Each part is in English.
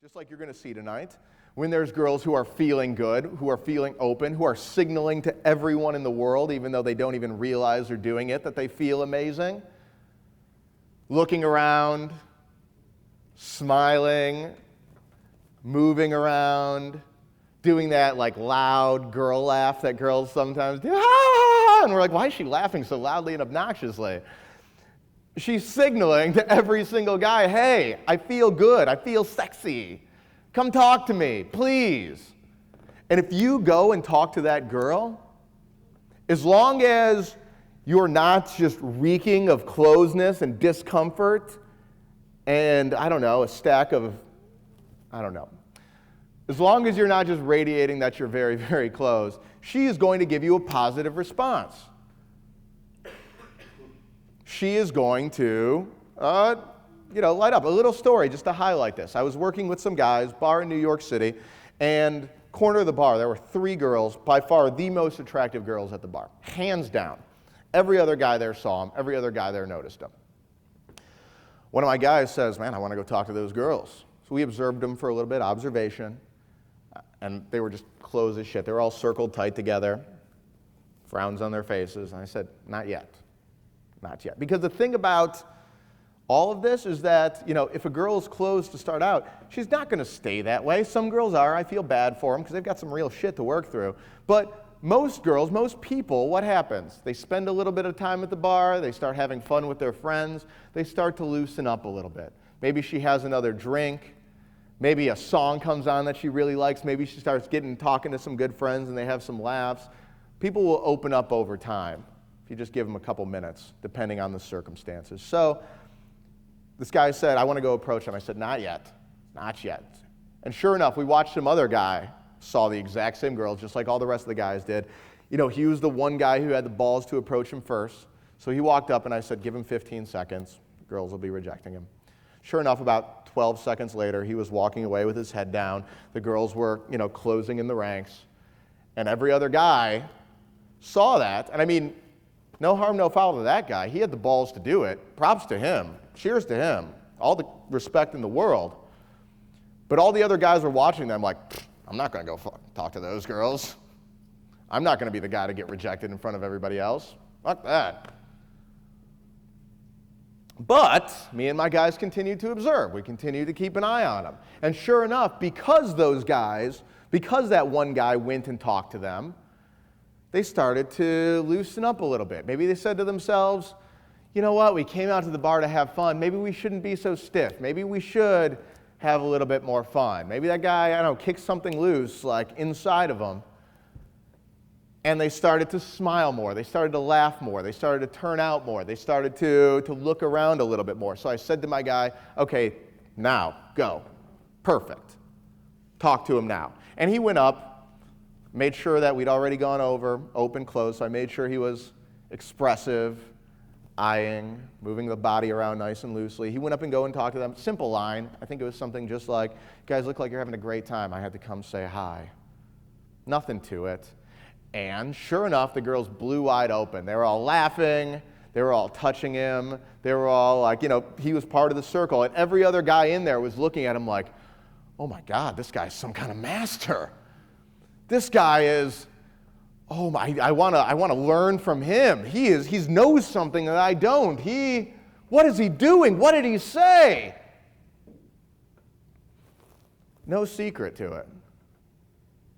just like you're going to see tonight, when there's girls who are feeling good, who are feeling open, who are signaling to everyone in the world, even though they don't even realize they're doing it, that they feel amazing, looking around, smiling, moving around, doing that like loud girl laugh that girls sometimes do, ah! And we're like, why is she laughing so loudly and obnoxiously? She's signaling to every single guy, hey, I feel good, I feel sexy. Come talk to me, please. And if you go and talk to that girl, as long as you're not just reeking of closeness and discomfort and, a stack of, as long as you're not just radiating that you're very, very close, she is going to give you a positive response. She is going to, light up. A little story just to highlight this. I was working with some guys, bar in New York City, and corner of the bar, there were 3 girls, by far the most attractive girls at the bar, hands down. Every other guy there saw them. Every other guy there noticed them. One of my guys says, man, I want to go talk to those girls. So we observed them for a little bit, observation, and they were just close as shit. They were all circled tight together, frowns on their faces, and I said, not yet. Not yet. Because the thing about all of this is that, if a girl is closed to start out, she's not going to stay that way. Some girls are. I feel bad for them because they've got some real shit to work through. But most girls, most people, what happens? They spend a little bit of time at the bar. They start having fun with their friends. They start to loosen up a little bit. Maybe she has another drink. Maybe a song comes on that she really likes. Maybe she starts talking to some good friends and they have some laughs. People will open up over time. You just give them a couple minutes, depending on the circumstances. So this guy said, I want to go approach him. I said, not yet, not yet. And sure enough, we watched some other guy, saw the exact same girl, just like all the rest of the guys did. He was the one guy who had the balls to approach him first. So he walked up and I said, give him 15 seconds. Girls will be rejecting him. Sure enough, about 12 seconds later, he was walking away with his head down. The girls were, closing in the ranks. And every other guy saw that. And no harm, no foul to that guy. He had the balls to do it. Props to him. Cheers to him. All the respect in the world. But all the other guys were watching them like, I'm not going to go talk to those girls. I'm not going to be the guy to get rejected in front of everybody else. Fuck that. But me and my guys continued to observe. We continued to keep an eye on them. And sure enough, because that one guy went and talked to them, they started to loosen up a little bit. Maybe they said to themselves, you know what, we came out to the bar to have fun. Maybe we shouldn't be so stiff. Maybe we should have a little bit more fun. Maybe that guy, kicked something loose, like inside of them. And they started to smile more. They started to laugh more. They started to turn out more. They started to look around a little bit more. So I said to my guy, okay, now, go. Perfect. Talk to him now. And he went up, made sure that we'd already gone over, open, close, so I made sure he was expressive, eyeing, moving the body around nice and loosely. He went up and go and talked to them. Simple line. I think it was something just like, guys look like you're having a great time. I had to come say hi. Nothing to it. And sure enough, the girls blew wide open. They were all laughing. They were all touching him. They were all like, he was part of the circle. And every other guy in there was looking at him like, oh my God, this guy's some kind of master. This guy is, I want to learn from him. He knows something that I don't. What is he doing? What did he say? No secret to it.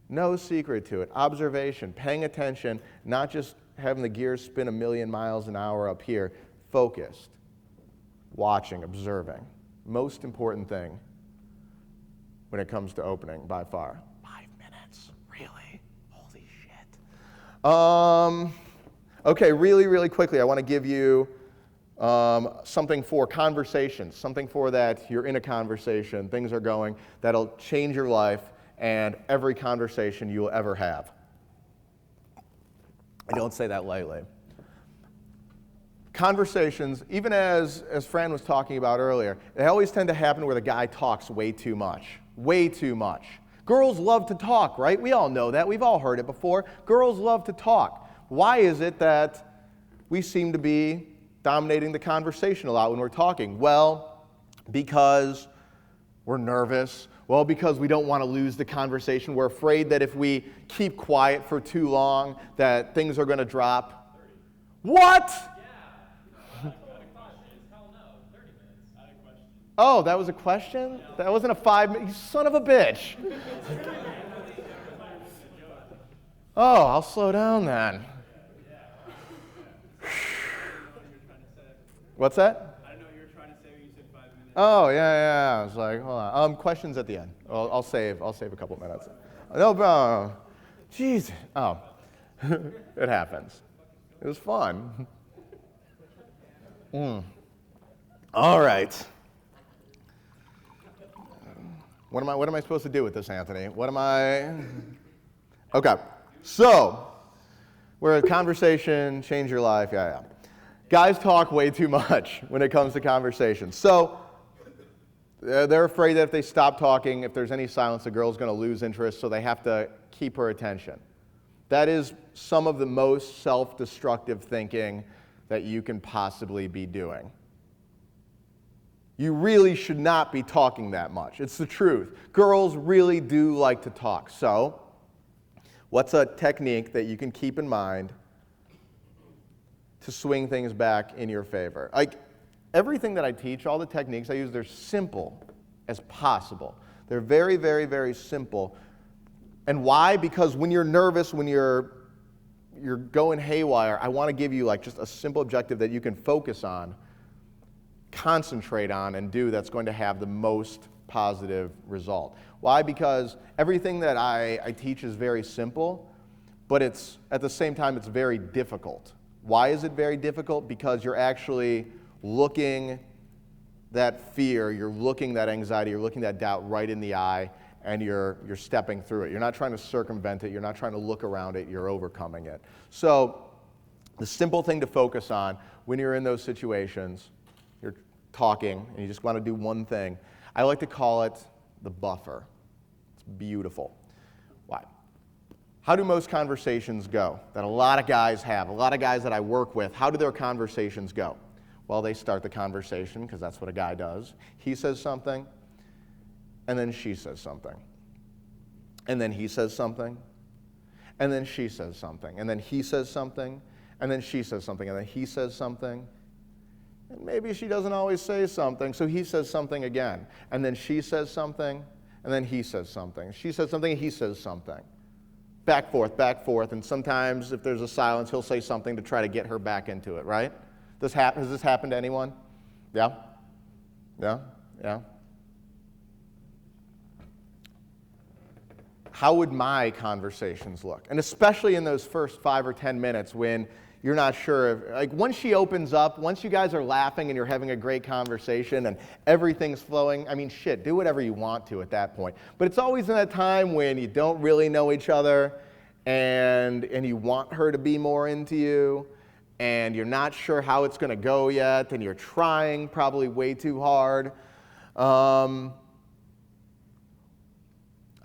No secret to it. Observation, paying attention, not just having the gears spin 1,000,000 miles an hour up here. Focused, watching, observing. Most important thing when it comes to opening by far. Really? Holy shit. Okay, really, really quickly, I want to give you something for conversations, something for that you're in a conversation, things are going, that'll change your life and every conversation you will ever have. I don't say that lightly. Conversations, even as Fran was talking about earlier, they always tend to happen where the guy talks way too much. Way too much. Girls love to talk, right? We all know that. We've all heard it before. Girls love to talk. Why is it that we seem to be dominating the conversation a lot when we're talking? Well, because we're nervous. Well, because we don't want to lose the conversation. We're afraid that if we keep quiet for too long, that things are going to drop. 30. What? Yeah. Hell no. 30 minutes. I had a question. Oh, that was a question? That wasn't a 5-minute. You son of a bitch. Oh, I'll slow down then. What's that? I don't know what you were trying to say when you said 5 minutes. Oh, yeah. I was like, hold on. Questions at the end. I'll save a couple minutes. No, bro. Jeez. Oh, it happens. It was fun. All right. What am I supposed to do with this, Anthony? Okay. So, we're at conversation, change your life. Yeah. Guys talk way too much when it comes to conversation. So, they're afraid that if they stop talking, if there's any silence, the girl's going to lose interest, so they have to keep her attention. That is some of the most self-destructive thinking that you can possibly be doing. You really should not be talking that much. It's the truth. Girls really do like to talk. So, what's a technique that you can keep in mind to swing things back in your favor? Like, everything that I teach, all the techniques I use, they're simple as possible. They're very, very, very simple. And why? Because when you're nervous, when you're going haywire, I want to give you like just a simple objective that you can focus on, concentrate on, and do that's going to have the most positive result. Why? Because everything that I teach is very simple, but it's at the same time it's very difficult. Why is it very difficult? Because you're actually looking that fear, you're looking that anxiety, you're looking that doubt right in the eye, and you're stepping through it. You're not trying to circumvent it, you're not trying to look around it, you're overcoming it. So the simple thing to focus on when you're in those situations, you're talking and you just want to do one thing, I like to call it the buffer. It's beautiful. Why? How do most conversations go that a lot of guys have, a lot of guys that I work with, how do their conversations go? Well, they start the conversation, because that's what a guy does. He says something, and then she says something. And then he says something, and then she says something. And then he says something, and then she says something. And then he says something, and maybe she doesn't always say something, so he says something again. And then she says something, and then he says something. She says something, and he says something. Back, forth, and sometimes if there's a silence, he'll say something to try to get her back into it, right? Has this happened to anyone? Yeah? How would my conversations look? And especially in those first 5 or 10 minutes when you're not sure if, like, once she opens up, once you guys are laughing and you're having a great conversation and everything's flowing, I mean, shit, do whatever you want to at that point. But it's always in that time when you don't really know each other and you want her to be more into you and you're not sure how it's going to go yet and you're trying probably way too hard. How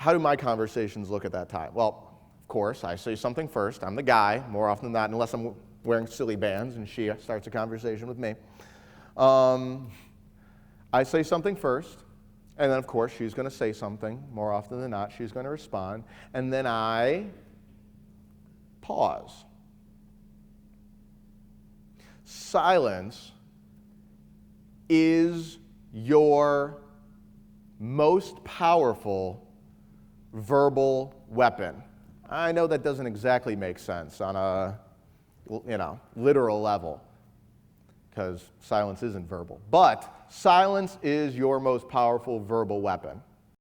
do my conversations look at that time? Well, of course, I say something first. I'm the guy, more often than not, unless I'm wearing silly bands and she starts a conversation with me. I say something first, and then, of course, she's going to say something. More often than not, she's going to respond. And then I pause. Silence is your most powerful verbal weapon. I know that doesn't exactly make sense on a, literal level, because silence isn't verbal. But silence is your most powerful verbal weapon.